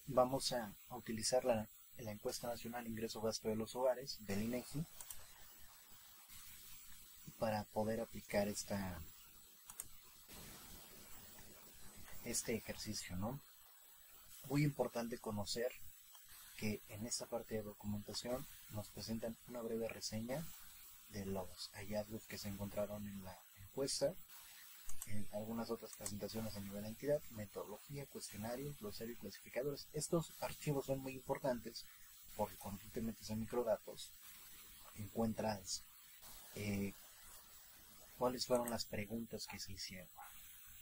Vamos a utilizar la encuesta nacional ingreso-gasto de los hogares del INEGI para poder aplicar este ejercicio, ¿no? Muy importante conocer que en esta parte de documentación nos presentan una breve reseña de los hallazgos que se encontraron en la encuesta, en algunas otras presentaciones a nivel de entidad, metodología, cuestionarios, glosario y clasificadores. Estos archivos son muy importantes porque cuando tú te metes en microdatos encuentras cuáles fueron las preguntas que se hicieron.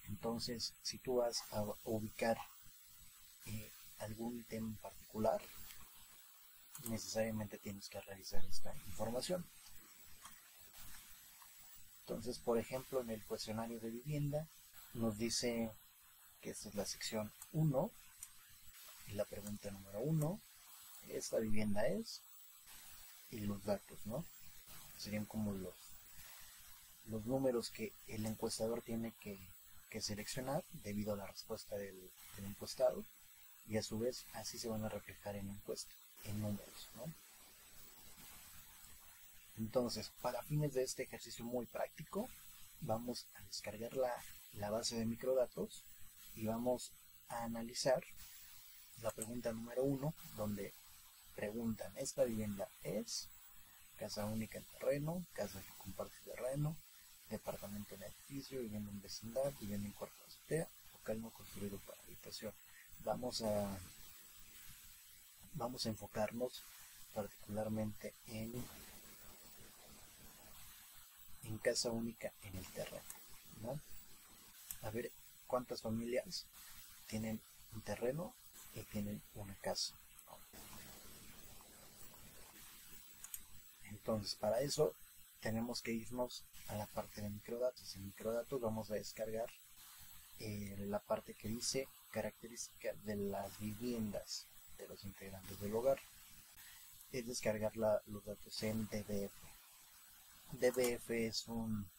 Entonces, si tú vas a ubicar algún tema en particular, necesariamente tienes que revisar esta información. Entonces, por ejemplo, en el cuestionario de vivienda nos dice que esta es la sección 1 y la pregunta número 1, esta vivienda es, y los datos, ¿no? Serían como los números que el encuestador tiene que seleccionar debido a la respuesta del encuestado, y a su vez así se van a reflejar en la encuesta, en números, ¿no? Entonces, para fines de este ejercicio muy práctico, vamos a descargar la base de microdatos y vamos a analizar la pregunta número 1, donde preguntan, ¿esta vivienda es casa única en terreno, casa que comparte terreno, departamento en edificio, vivienda en vecindad, vivienda en cuarto de azotea, local no construido para habitación? Vamos a enfocarnos particularmente en casa única en el terreno, ¿no? A ver cuántas familias tienen un terreno y tienen una casa, ¿no? Entonces, para eso tenemos que irnos a la parte de microdatos. En microdatos vamos a descargar la parte que dice características de las viviendas de los integrantes del hogar. Es descargar los datos en DBF. DBF es un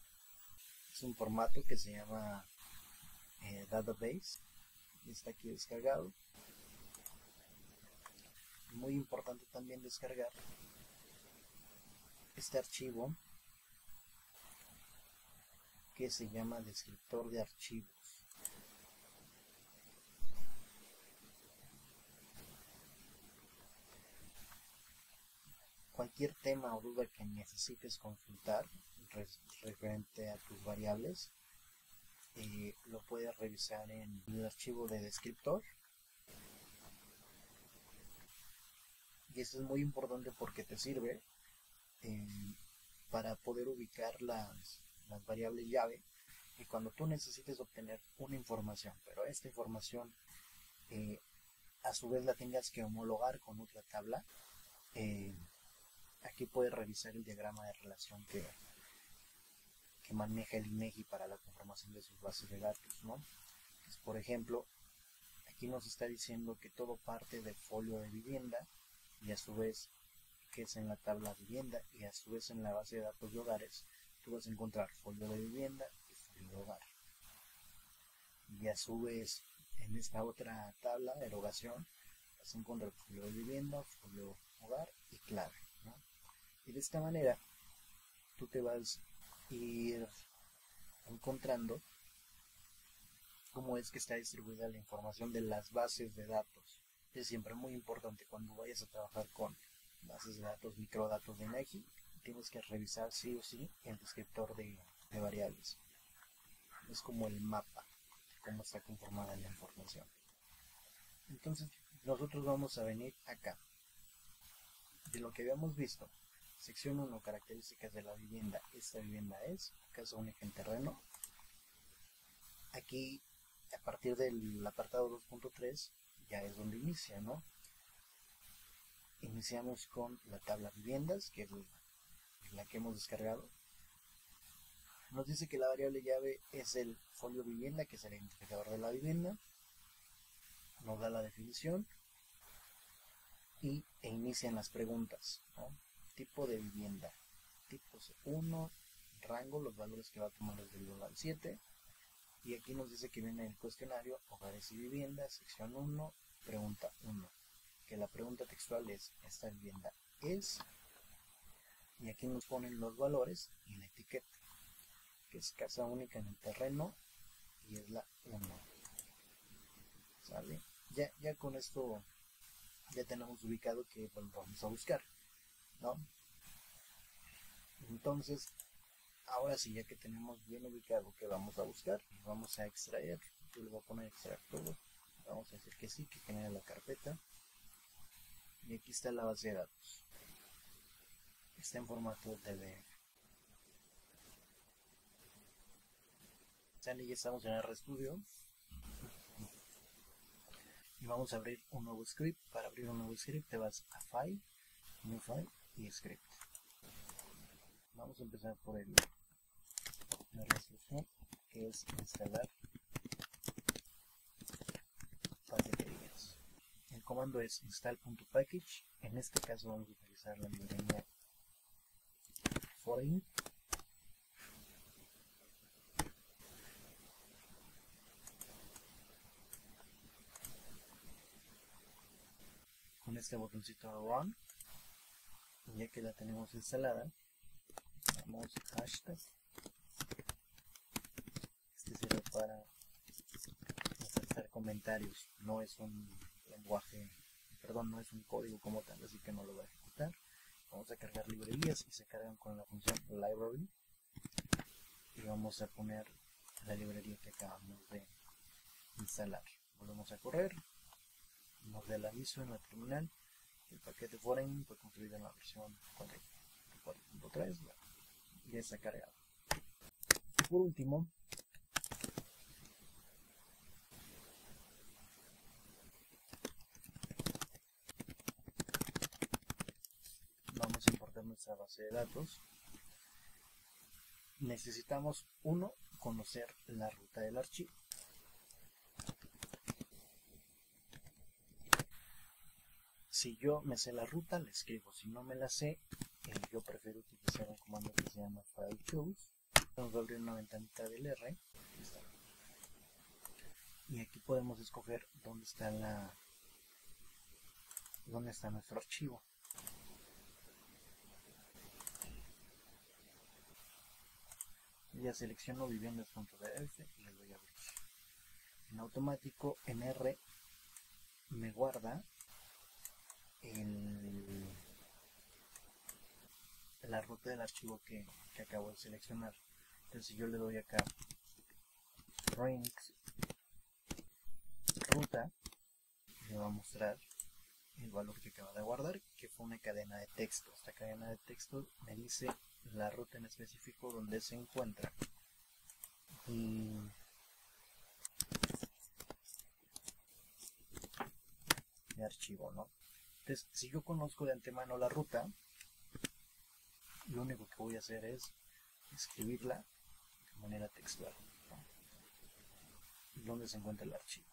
formato que se llama database, y está aquí descargado. Muy importante también descargar este archivo que se llama descriptor de archivos. Cualquier tema o duda que necesites consultar referente a tus variables, lo puedes revisar en el archivo de descriptor. Y esto es muy importante porque te sirve para poder ubicar las variables llave, y cuando tú necesites obtener una información, pero esta información a su vez la tengas que homologar con otra tabla, aquí puedes revisar el diagrama de relación que maneja el INEGI para la conformación de sus bases de datos, ¿no? Pues, por ejemplo, aquí nos está diciendo que todo parte del folio de vivienda, y a su vez que es en la tabla vivienda, y a su vez en la base de datos de hogares tú vas a encontrar folio de vivienda y folio de hogar, y a su vez en esta otra tabla de erogación vas a encontrar folio de vivienda, folio de hogar y clave, ¿no? Y de esta manera tú te vas a ir encontrando cómo es que está distribuida la información de las bases de datos. Es siempre muy importante cuando vayas a trabajar con bases de datos, microdatos de INEGI, tienes que revisar sí o sí el descriptor de variables. Es como el mapa de cómo está conformada la información. Entonces, nosotros vamos a venir acá. De lo que habíamos visto, sección 1, características de la vivienda. Esta vivienda es casa única en terreno. Aquí, a partir del apartado 2.3, ya es donde inicia, ¿no? Iniciamos con la tabla viviendas, que es la que hemos descargado. Nos dice que la variable llave es el folio vivienda, que es el identificador de la vivienda. Nos da la definición e inician las preguntas, ¿no? Tipo de vivienda, tipos 1, rango, los valores que va a tomar desde el 1 al 7. Y aquí nos dice que viene el cuestionario hogares y viviendas, sección 1, pregunta 1, que la pregunta textual es: ¿esta vivienda es? Y aquí nos ponen los valores y la etiqueta, que es casa única en el terreno y es la 1. ¿Sale? Ya con esto ya tenemos ubicado que vamos a buscar, ¿no? Entonces, ahora sí, ya que tenemos bien ubicado que vamos a buscar, vamos a extraer. Yo le voy a poner extraer todo. Vamos a decir que sí, que genera la carpeta. Y aquí está la base de datos. Está en formato DBF. Sale, ya estamos en RStudio. Y vamos a abrir un nuevo script. Para abrir un nuevo script te vas a File, New File y Script. Vamos a empezar por la instrucción, que es instalar paqueterías. El comando es install.package. En este caso vamos a utilizar la librería Foreign. Con este botoncito Run, ya que la tenemos instalada, damos hashtag. Este sirve para insertar comentarios, no es un lenguaje, perdón, no es un código como tal, así que no lo va a ejecutar. Vamos a cargar librerías y se cargan con la función library, y vamos a poner la librería que acabamos de instalar. Volvemos a correr, nos da el aviso en la terminal: el paquete foreign fue construido en la versión 4.3, ya está cargado. Por último, vamos a importar nuestra base de datos. Necesitamos, uno, conocer la ruta del archivo. Si yo me sé la ruta, la escribo. Si no me la sé, yo prefiero utilizar un comando que se llama file choose. Vamos a abrir una ventanita del R. Y aquí podemos escoger dónde está nuestro archivo. Ya selecciono viviendas.df y le doy a abrir. En automático, en R me guarda la ruta del archivo que acabo de seleccionar. Entonces, si yo le doy acá ranks ruta, me va a mostrar el valor que acaba de guardar, que fue una cadena de texto. Esta cadena de texto me dice la ruta en específico donde se encuentra. Y mi archivo, ¿no? Entonces, si yo conozco de antemano la ruta, lo único que voy a hacer es escribirla de manera textual, ¿no? Donde se encuentra el archivo.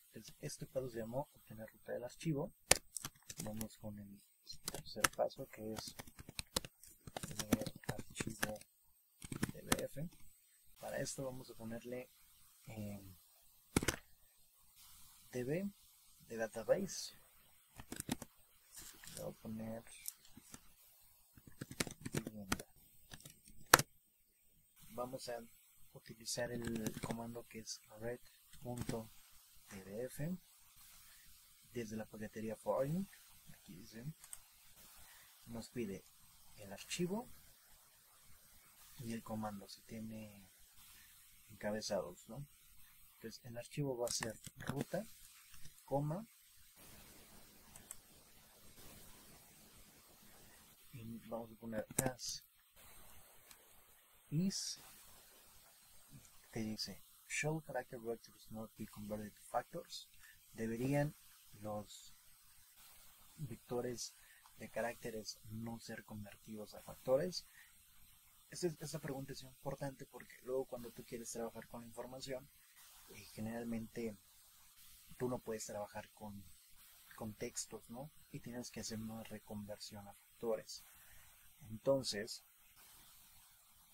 Entonces, este paso se llamó obtener ruta del archivo. Vamos con el tercer paso, que es leer archivo DBF. Para esto vamos a ponerle DB de database. Le voy a poner vivienda. Vamos a utilizar el comando que es read.dbf desde la paquetería foreign. Aquí dice, nos pide el archivo y el comando, si tiene encabezados, ¿no? Entonces el archivo va a ser ruta, coma, y vamos a poner as is, que dice show character vectors not be converted to factors. Deberían los vectores de caracteres no ser convertidos a factores. Esta pregunta es importante porque luego cuando tú quieres trabajar con la información, generalmente tú no puedes trabajar con textos, ¿no? Y tienes que hacer una reconversión a factores. Entonces,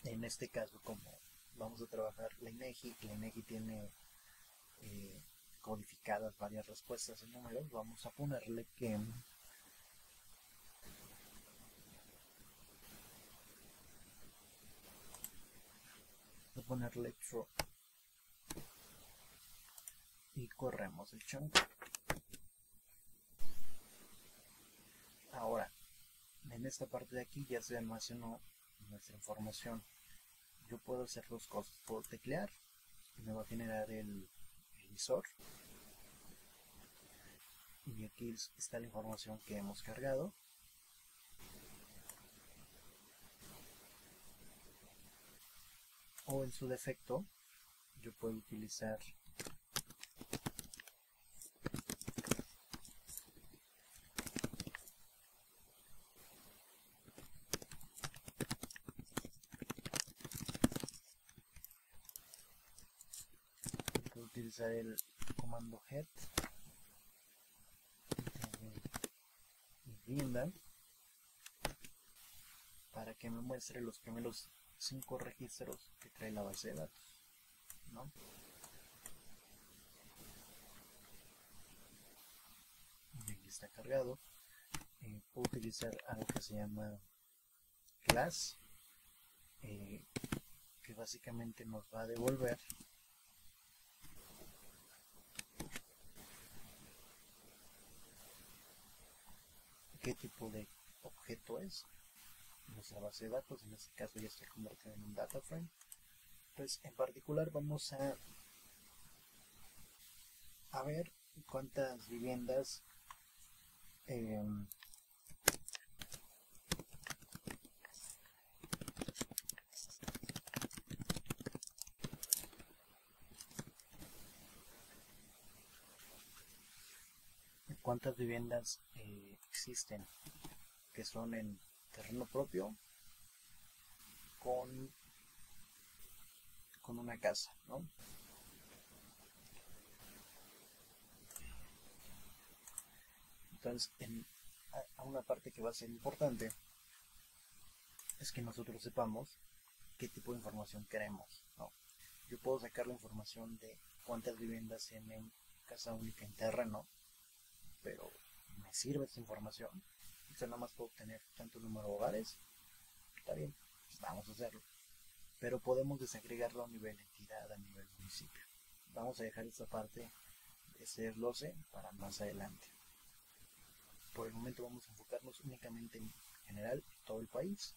en este caso, como vamos a trabajar la INEGI tiene codificadas varias respuestas en números, vamos a ponerle que true y corremos el chunk. Ahora, en esta parte de aquí ya se almacenó nuestra información. Yo puedo hacer dos cosas. Puedo teclear y me va a generar el visor. Y aquí está la información que hemos cargado. O en su defecto, yo puedo utilizar el comando head vivienda para que me muestre los primeros 5 registros que trae la base de datos, ¿no? Y aquí está cargado. Puedo utilizar algo que se llama class, que básicamente nos va a devolver qué tipo de objeto es nuestra base de datos. En este caso ya está convertido en un data frame. Pues en particular vamos a ver cuántas viviendas existen que son en terreno propio con una casa, ¿no? Entonces, a una parte que va a ser importante es que nosotros sepamos qué tipo de información queremos, ¿no? Yo puedo sacar la información de cuántas viviendas tienen casa única en terreno, pero ¿me sirve esta información? O sea, nada más puedo obtener tanto número de hogares. Está bien, pues vamos a hacerlo. Pero podemos desagregarlo a nivel entidad, a nivel municipio. Vamos a dejar esta parte de ese desglose para más adelante. Por el momento vamos a enfocarnos únicamente en general en todo el país.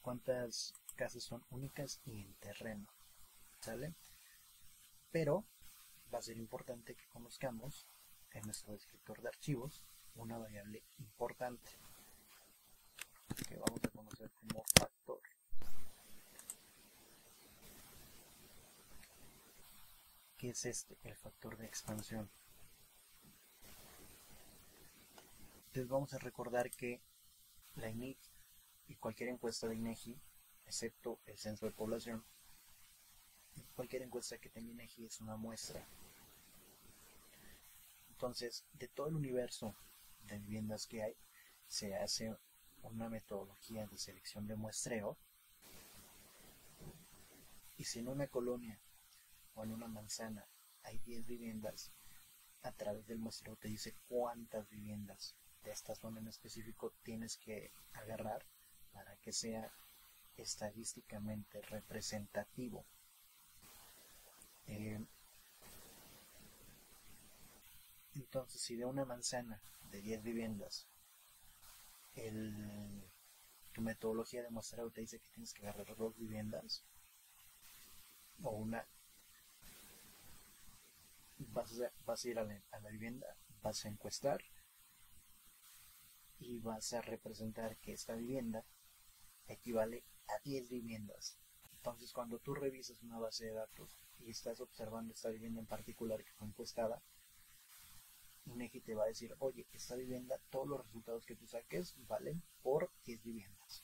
Cuántas casas son únicas y en terreno, ¿sale? Pero va a ser importante que conozcamos en nuestro descriptor de archivos una variable importante que vamos a conocer como factor. ¿Qué es el factor de expansión? Entonces vamos a recordar que la INEGI y cualquier encuesta de INEGI, excepto el censo de población, cualquier encuesta que tenga INEGI es una muestra. Entonces, de todo el universo de viviendas que hay, se hace una metodología de selección de muestreo. Y si en una colonia o en una manzana hay 10 viviendas, a través del muestreo te dice cuántas viviendas de esta zona en específico tienes que agarrar para que sea estadísticamente representativo. Entonces, si de una manzana de 10 viviendas tu metodología de muestreo te dice que tienes que agarrar 2 viviendas o una, vas a ir a la vivienda, vas a encuestar y vas a representar que esta vivienda equivale a 10 viviendas. Entonces, cuando tú revisas una base de datos y estás observando esta vivienda en particular que fue encuestada, INEGI te va a decir, oye, esta vivienda, todos los resultados que tú saques valen por 10 viviendas.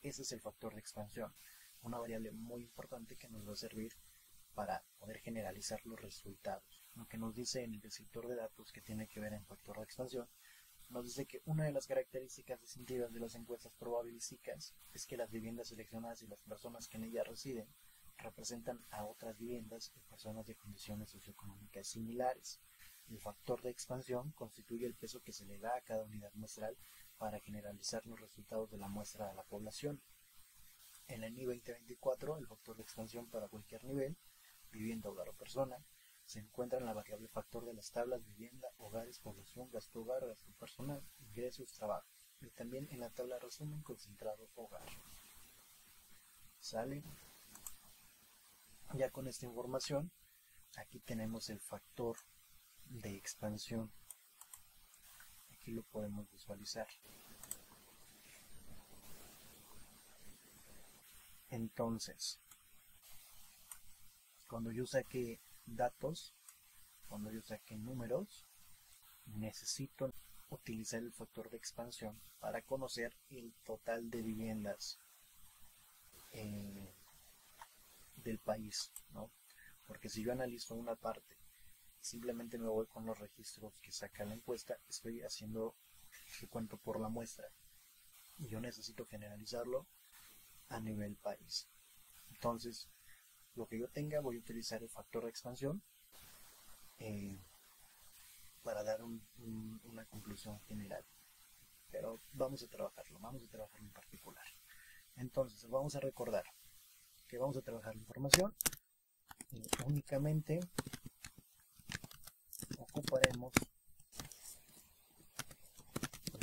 Ese es el factor de expansión, una variable muy importante que nos va a servir para poder generalizar los resultados. Lo que nos dice en el descriptor de datos que tiene que ver en factor de expansión, nos dice que una de las características distintivas de las encuestas probabilísticas es que las viviendas seleccionadas y las personas que en ellas residen representan a otras viviendas y personas de condiciones socioeconómicas similares. El factor de expansión constituye el peso que se le da a cada unidad muestral para generalizar los resultados de la muestra a la población. En la ENI 2024, el factor de expansión para cualquier nivel, vivienda, hogar o persona, se encuentra en la variable factor de las tablas vivienda, hogares, población, gasto hogar, gasto personal, ingresos, trabajo, y también en la tabla resumen concentrado hogar. ¿Sale? Ya con esta información, aquí tenemos el factor de expansión. Aquí lo podemos visualizar. Entonces, cuando yo saque datos, cuando yo saque números, necesito utilizar el factor de expansión para conocer el total de viviendas del país, ¿no? Porque si yo analizo una parte y simplemente me voy con los registros que saca la encuesta, estoy haciendo recuento por la muestra y yo necesito generalizarlo a nivel país. Entonces, lo que yo tenga, voy a utilizar el factor de expansión para dar una conclusión general. Pero vamos a trabajarlo en particular. Entonces, vamos a recordar que vamos a trabajar la información y únicamente ocuparemos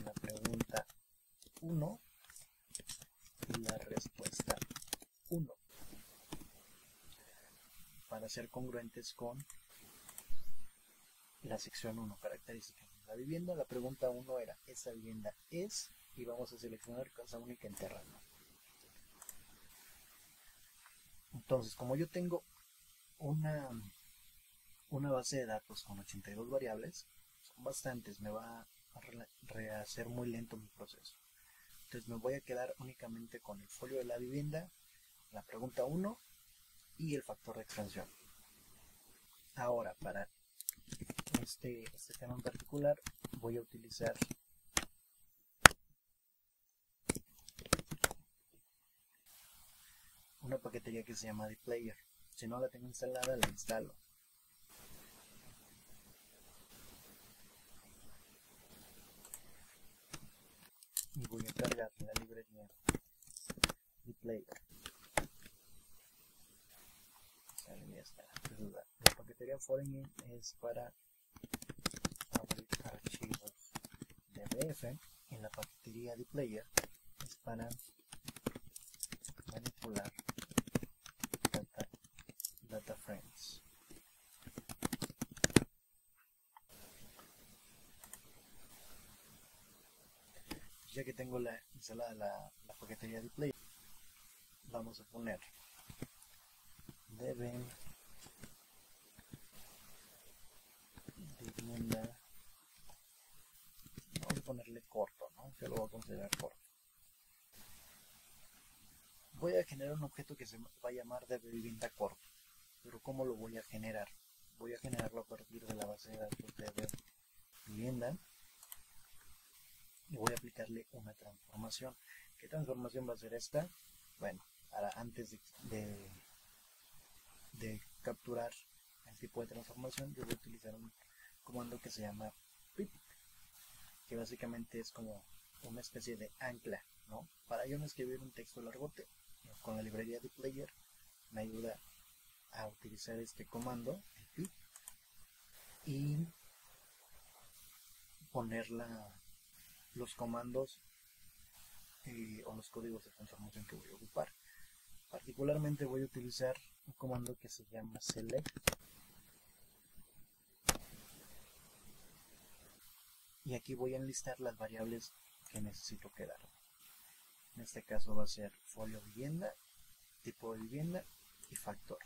la pregunta 1 y la respuesta 1 para ser congruentes con la sección 1, características de la vivienda. La pregunta 1 era, ¿esa vivienda es? Y vamos a seleccionar casa única en terreno. Entonces, como yo tengo una base de datos con 82 variables, son bastantes, me va a hacer muy lento mi proceso. Entonces me voy a quedar únicamente con el folio de la vivienda, la pregunta 1 y el factor de expansión. Ahora, para este tema en particular, voy a utilizar una paquetería que se llama dplayer. Si no la tengo instalada, la instalo. Y voy a cargar la librería dplayer. Ya está. La paquetería Foreign es para abrir archivos DBF y la paquetería dplayer es para manipular data frames. Ya que tengo instalada la paquetería dplayer, vamos a poner deben vivienda, vamos a ponerle corto, ¿no? Yo lo voy a considerar corto. Voy a generar un objeto que se va a llamar debe vivienda corto, pero ¿cómo lo voy a generar? Voy a generarlo a partir de la base de datos debe vivienda y voy a aplicarle una transformación. ¿Qué transformación va a ser esta? Bueno, ahora antes de capturar el tipo de transformación, yo voy a utilizar un comando que se llama pip, que básicamente es como una especie de ancla, ¿no? Para yo no escribir un texto largote, con la librería dplayer me ayuda a utilizar este comando, el pip, y poner los comandos o los códigos de transformación que voy a ocupar. Particularmente voy a utilizar un comando que se llama select y aquí voy a enlistar las variables que necesito quedar. En este caso va a ser folio vivienda, tipo de vivienda y factor.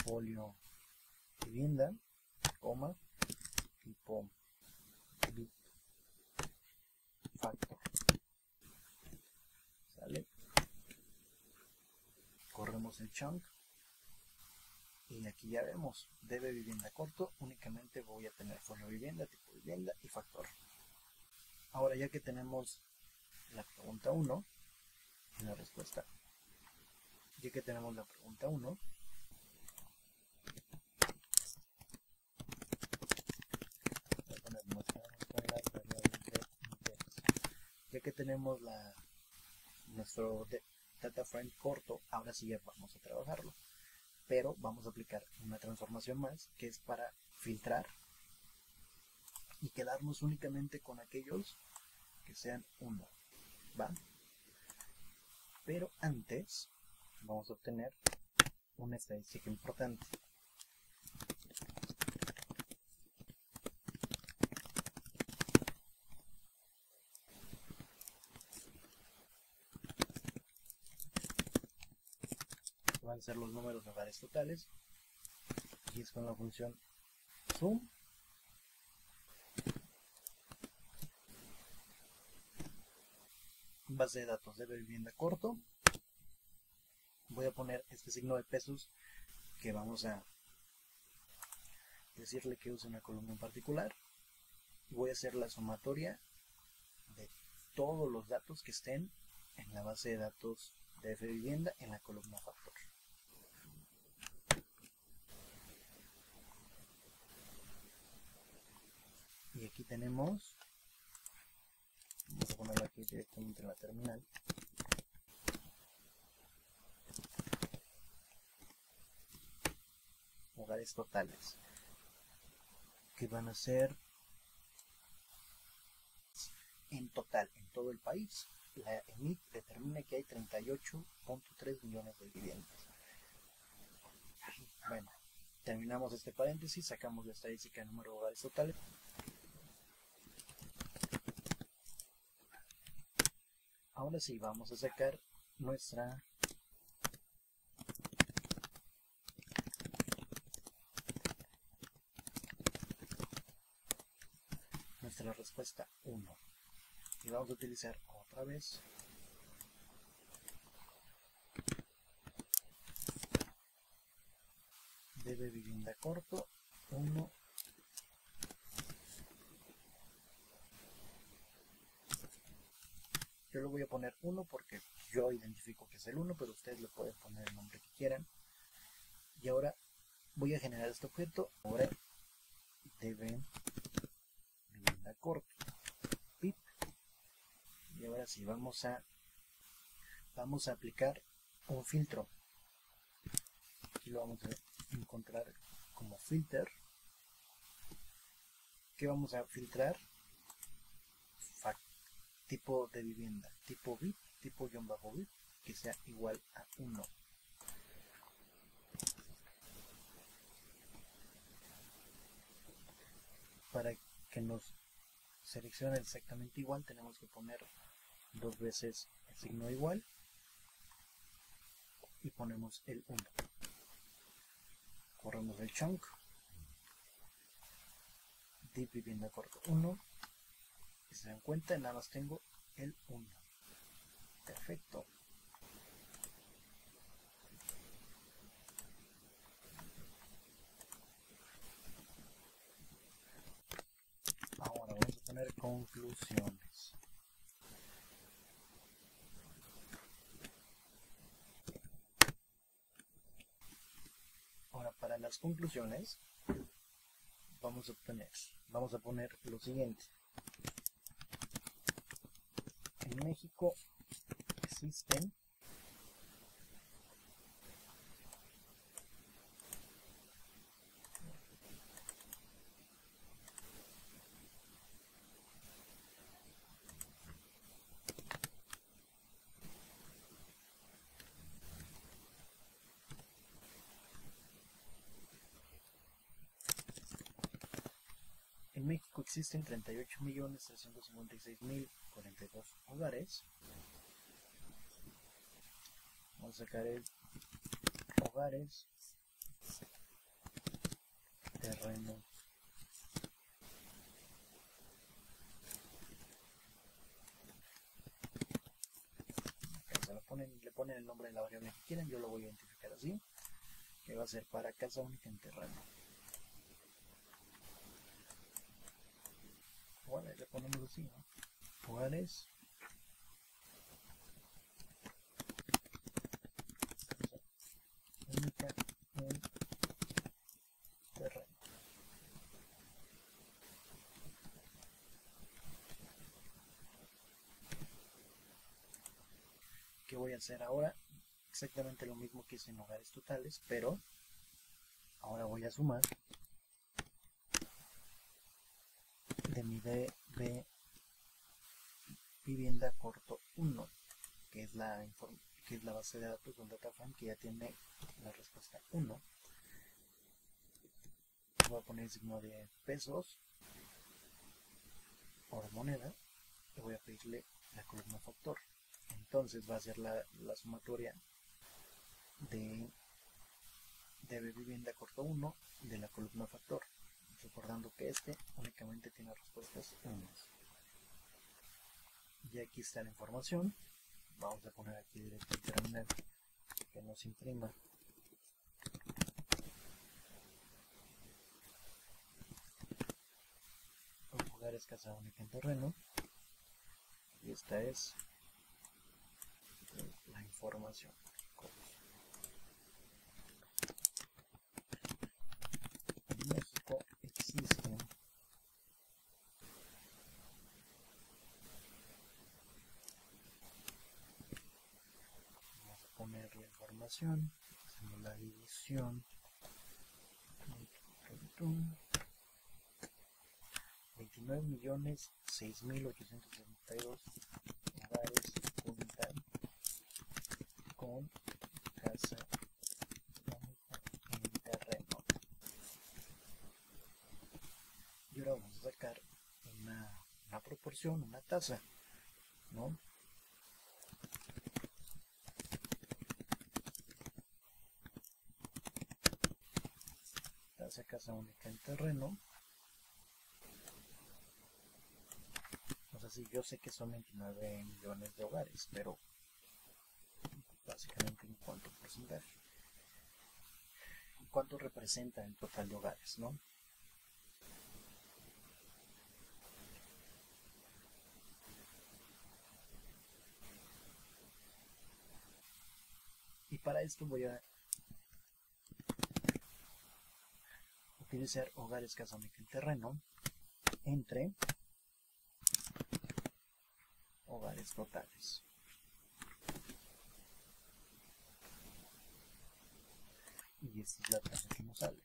Folio vivienda, coma, tipo bit, factor. ¿Sale? Corremos el chunk y aquí ya vemos, debe vivienda corto, únicamente voy a tener folio vivienda, tipo vivienda y factor. Ahora ya que tenemos la pregunta 1 y la respuesta, ya que tenemos la pregunta 1, que tenemos nuestro data frame corto, ahora sí ya vamos a trabajarlo, pero vamos a aplicar una transformación más que es para filtrar y quedarnos únicamente con aquellos que sean 1, ¿va? Pero antes vamos a obtener una estadística importante. Van a ser los números hogares totales y es con la función zoom base de datos de vivienda corto. Voy a poner este signo de pesos que vamos a decirle que use una columna en particular. Voy a hacer la sumatoria de todos los datos que estén en la base de datos de vivienda en la columna factor. Y aquí tenemos, vamos a ponerlo aquí directamente en la terminal, hogares totales, que van a ser en total, en todo el país. La EMIC determina que hay 38.3 millones de viviendas. Bueno, terminamos este paréntesis, sacamos la estadística de número de hogares totales. Ahora sí, vamos a sacar nuestra respuesta 1 y vamos a utilizar otra vez debe vivienda corto 1. Yo le voy a poner 1 porque yo identifico que es el 1, pero ustedes le pueden poner el nombre que quieran. Y ahora voy a generar este objeto. Ahora debe vivienda corto. Pip. Y ahora sí, vamos a aplicar un filtro. Aquí lo vamos a encontrar como filter. ¿Qué vamos a filtrar? Tipo de vivienda, tipo bit, tipo -bit, que sea igual a 1. Para que nos seleccione exactamente igual, tenemos que poner 2 veces el signo igual y ponemos el 1. Corremos el chunk, div vivienda corto 1. Si se dan cuenta, nada más tengo el 1. Perfecto. Ahora vamos a poner conclusiones. Ahora, para las conclusiones, vamos a poner lo siguiente. En México existen En México existen 38.356.042 hogares. Vamos a sacar el hogares, terreno, le ponen el nombre de la variable que quieran. Yo lo voy a identificar así, que va a ser para casa única en terreno. Bueno, le ponemos así, ¿no? Hogares, única en terreno. voy a hacer ahora? Exactamente lo mismo que hice en hogares totales, pero ahora voy a sumar de mi DB vivienda corto 1, que es la base de datos del DataFrame que ya tiene la respuesta 1. Voy a poner el signo de pesos por moneda y voy a pedirle la columna factor. Entonces va a ser la sumatoria de vivienda corto 1 de la columna factor, recordando que este únicamente tiene respuestas 1. Y aquí está la información. Vamos a poner aquí directo el terminal que nos imprima hogares casa única en terreno, y esta es la información. En México existen vamos a poner la información, hacemos la división 29.006.872 hogares cuentan con casa en terreno. Y ahora vamos a sacar una proporción, una tasa, ¿no? Tasa casa única en terreno. O sea, sí, yo sé que son 29 millones de hogares, pero básicamente en cuánto porcentaje, cuánto representa el total de hogares, ¿no? Y para esto voy a utilizar hogares casa única en terreno entre hogares totales. Y esta es la tasa que nos sale.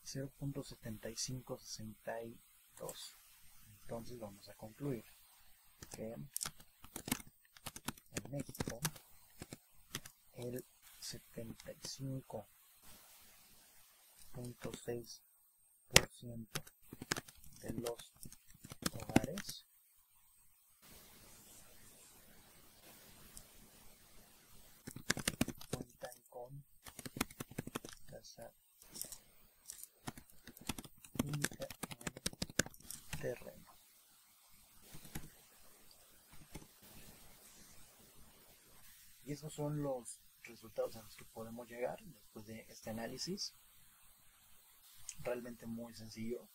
$0.7562. Entonces vamos a concluir que en México el 75.6% de los hogares cuentan con casa única en terreno. Y esos son los resultados a los que podemos llegar después de este análisis. Realmente muy sencillo.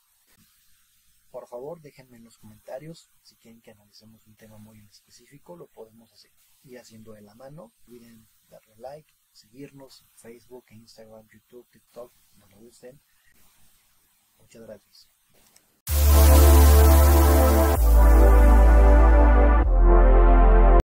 Por favor, déjenme en los comentarios si quieren que analicemos un tema muy específico, lo podemos hacer. Y haciendo de la mano, no olviden darle like, seguirnos en Facebook, Instagram, YouTube, TikTok, donde gusten. Muchas gracias.